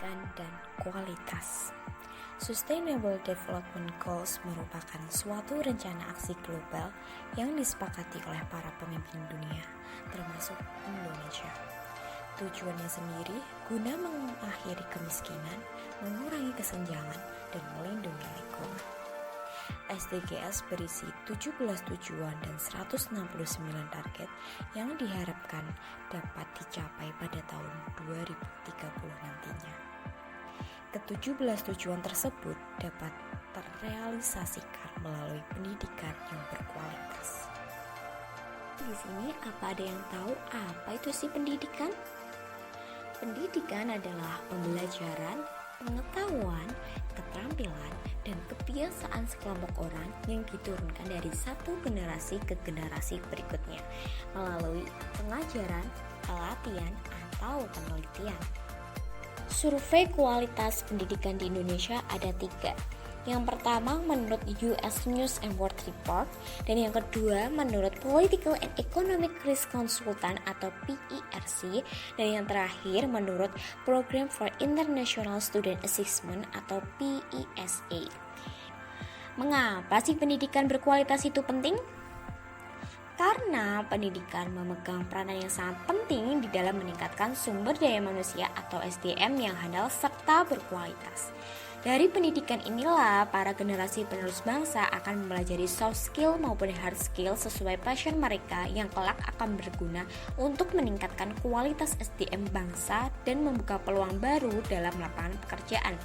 pendidikan dan kualitas. Sustainable Development Goals merupakan suatu rencana aksi global yang disepakati oleh para pemimpin dunia, termasuk Indonesia. Tujuannya sendiri guna mengakhiri kemiskinan, mengurangi kesenjangan, dan melindungi lingkungan. SDGs berisi 17 tujuan dan 169 target yang diharapkan dapat dicapai pada tahun 2030 nantinya. Ke-17 tujuan tersebut dapat terrealisasikan melalui pendidikan yang berkualitas. Di sini apa ada yang tahu apa itu sih pendidikan? Pendidikan adalah pembelajaran, pengetahuan, keterampilan, dan kebiasaan sekelompok orang yang diturunkan dari satu generasi ke generasi berikutnya melalui pengajaran, pelatihan, atau penelitian. Survei kualitas pendidikan di Indonesia ada 3. Yang pertama menurut US News and World Report, dan yang kedua menurut Political and Economic Risk Consultant atau PERC, dan yang terakhir menurut Program for International Student Assessment atau PISA. Mengapa sih pendidikan berkualitas itu penting? Karena pendidikan memegang peranan yang sangat penting di dalam meningkatkan sumber daya manusia atau SDM yang handal serta berkualitas. Dari pendidikan inilah para generasi penerus bangsa akan mempelajari soft skill maupun hard skill sesuai passion mereka yang kelak akan berguna untuk meningkatkan kualitas SDM bangsa dan membuka peluang baru dalam lapangan pekerjaan.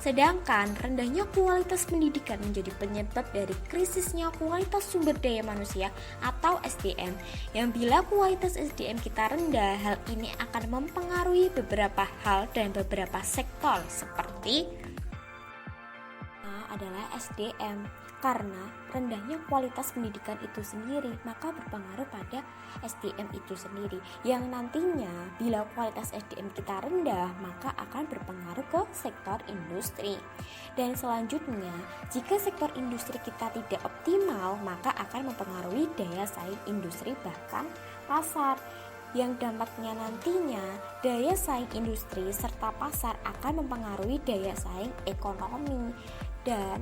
Sedangkan rendahnya kualitas pendidikan menjadi penyebab dari krisisnya kualitas sumber daya manusia atau SDM, yang bila kualitas SDM kita rendah, hal ini akan mempengaruhi beberapa hal dan beberapa sektor seperti adalah SDM. Karena rendahnya kualitas pendidikan itu sendiri, maka berpengaruh pada SDM itu sendiri, yang nantinya bila kualitas SDM kita rendah, maka akan berpengaruh ke sektor industri. Dan selanjutnya, jika sektor industri kita tidak optimal, maka akan mempengaruhi daya saing industri bahkan pasar, yang dampaknya nantinya daya saing industri serta pasar akan mempengaruhi daya saing ekonomi dan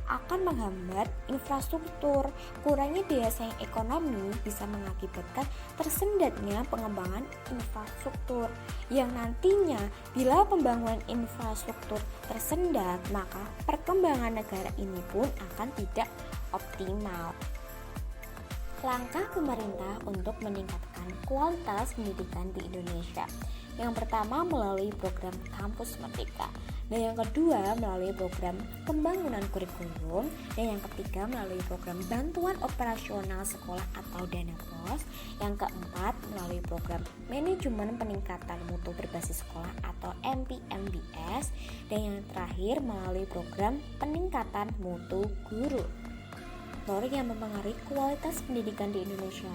akan menghambat infrastruktur. Kurangnya daya saing ekonomi bisa mengakibatkan tersendatnya pengembangan infrastruktur, yang nantinya bila pembangunan infrastruktur tersendat, maka perkembangan negara ini pun akan tidak optimal. Langkah pemerintah untuk meningkatkan kualitas pendidikan di Indonesia. Yang pertama melalui program Kampus Merdeka, dan yang kedua melalui program pembangunan kurikulum, dan yang ketiga melalui program bantuan operasional sekolah atau dana BOS, yang keempat melalui program manajemen peningkatan mutu berbasis sekolah atau MPMBS, dan yang terakhir melalui program peningkatan mutu guru. Faktor yang mempengaruhi kualitas pendidikan di Indonesia.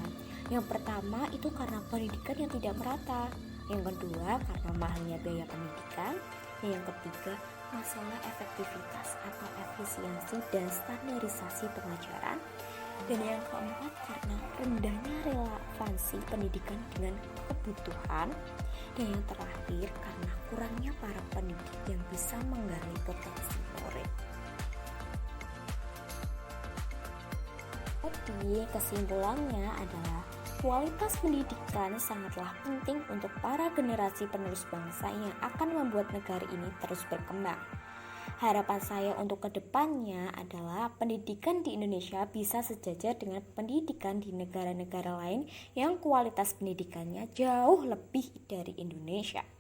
Yang pertama itu karena pendidikan yang tidak merata. Yang kedua karena mahalnya biaya pendidikan. Dan yang ketiga masalah efektivitas atau efisiensi dan standarisasi pengajaran. Dan yang keempat karena rendahnya relevansi pendidikan dengan kebutuhan. Dan yang terakhir karena kurangnya para pendidik yang bisa menggali potensi murid. Jadi kesimpulannya adalah kualitas pendidikan sangatlah penting untuk para generasi penerus bangsa yang akan membuat negara ini terus berkembang. Harapan saya untuk kedepannya adalah pendidikan di Indonesia bisa sejajar dengan pendidikan di negara-negara lain yang kualitas pendidikannya jauh lebih dari Indonesia.